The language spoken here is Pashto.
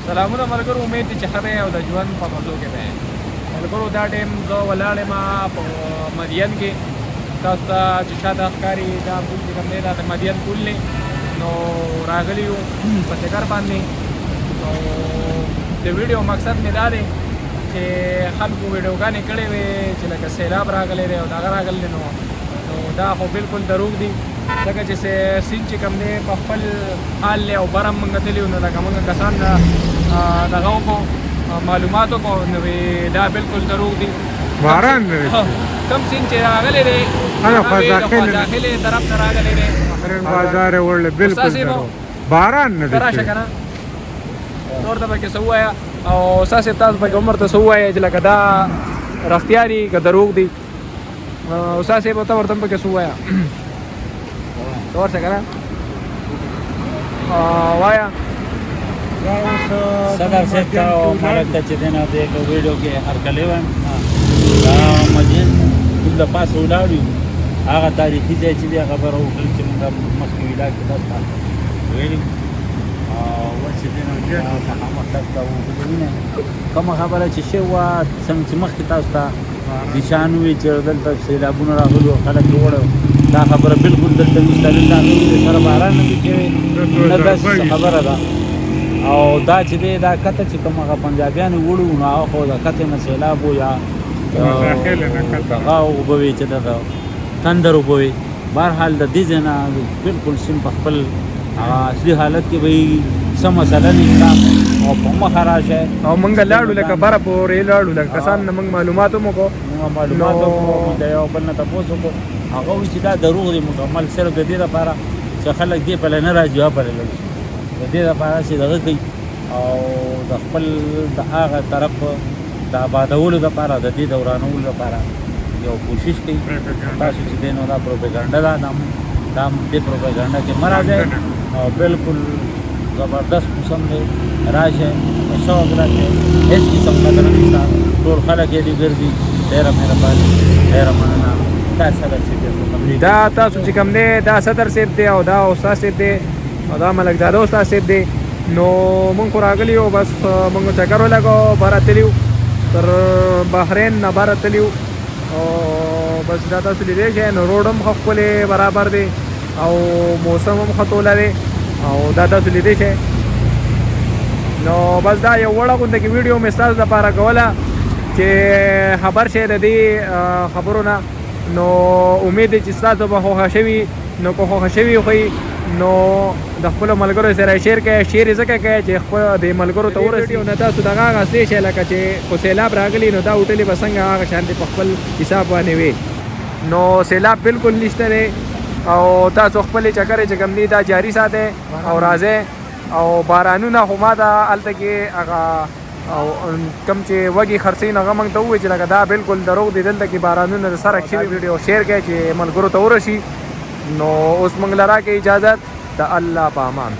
سلامونه ملګرو، امید دی چې ښه دی او د ژوند په مزو کې دی. ملګرو دا ټایم زه ولاړ یم په مدین کې. تاسو ته چې شاته ښکاري دا پول چې کوم دی دا د مدین پول دی. نو راغلي یو په ټکر باندې. نو د ویډیو مقصد مې دا دی چې خلکو ویډیوګانې کړې وې چې لکه سیلاب راغلی دی او دغه راغلی نو دا خو بالکل دروغ دي. ځکه چې سیند چې کوم دی په خپل حال دی او بر هم موږ تللي وو. نو لکه موږ کسان دغه وکړو معلومات وکړو نو دا بالکل دروغ دي. باران دی کوم سیند چې راغلی دی داخلي طرف نه راغلی دی. بازار یې وړلی بالکل دروغ باران نه دی. راشه که نه نور ته پکې څه ووایه او استاد صاحب تاسو پکې عمر ته څه ووایه چې لکه دا رښتیا دي که دروغ دي. استاد صاحب ته ورته هم پکې څه ووایه ته ورشه که نه وایه. صدر صاحب ته مالک ته چې دی نه د ویډیو کې هرکلی وایم دا مدین موږ د پاسه ولاړ یو هغه تاریخي ځای چې دی هغه به راوکړل چې موږ مخکې ویلا کې تاسو ته ویلي چې دی نه محمد صاحب ته وګورئ کومه خبره چې شوې وه څنګه چې مخکې تاسو ته نشان وي چې دلته سیلابونه راغلي او خلک یې وړه دا خبره بالکل دلته نشته. دلته هغې سره باران نه دی شوی نه داسې خبره ده. او دا چې دی دا کته چې کوم هغه پنجابیان یې وړو نو هغه خو د کتې نه سیلاب و یا دغه اوبه وي چې دغه تندر اوبه وي. بهرحال د دې ځای نه بالکل سیند په خپل اصلي حالت کې به څه مسله نشته او په مخه راشه او موږ لاړو لکه بره پورې لاړو لکه کسان نه موږ معلومات هم وکړو. معلومات د یو بل نه تپوس وکړو هغه وایي چې دا دروغ دی مکمل صرف د دې لپاره چې خلک دې پلی نه راځي پلی لږ د دې لپاره چې دغه کوي او د خپل د هغه طرف د آبادولو لپاره د دې دورانولو لپاره یو کوشش کوي. تاسو چې دی نو دا پروپیګنډه ده دا دې پروپیګنډه کې مه راځئ او بالکل زبردست قسم دی راشه شوق راشه هیڅ قسم خطره نشته. ټول خلک یې دې ګرځي. ډېره مهرباني ډېره مننه. دا صدر صاحب دا تاسو چې کوم دی دا صدر صاحب دی او دا استاد صاحب دی او دا ملک دادا استاد صاحب دی. نو مونږ خو راغلي یو بس مونږ چکر ولګاو بره تللي وو تر بحرین نه بره تللي وو او بس دا تاسو لیدلی شئ. نو روډ هم ښه ښکلی برابر دی او موسم هم ښه توله دی او دا تاسو لیدلی شئ. نو بس دا یو وړه غونډه کې ویډیو مې ستاسو دپاره کوله چې خبر شئ د دې خبرو نه. نو امید دی چې ستاسو به خوښه شوي. نو که خوښه شوي خوی نو د خپلو ملګرو سره شیر کوئ. شیر یې ځکه کوئ چې خپل د ملګرو ته ورسېږي نه تاسو دغه هغه اصلي شی لکه چې خو سیلاب راغلی نو دا هوټلې به څنګه هغه شانتې په خپل حساب باندې وي. نو سیلاب بالکل نشته دی او تاسو خپلې چکرې چې کوم دي دا جاري ساتئ او راځئ او بارانونه خو ما ته هلته کې هغه او کوم چې وږي خرڅوي نو هغه موږ ته ووایي چې لکه دا بالکل دروغ دي. دلته کې بارانونه د سره شوي ویډیو شیر کړئ چې ملګرو ته ورسي. نو اوس موږ له راکړئ اجازت د الله په امان.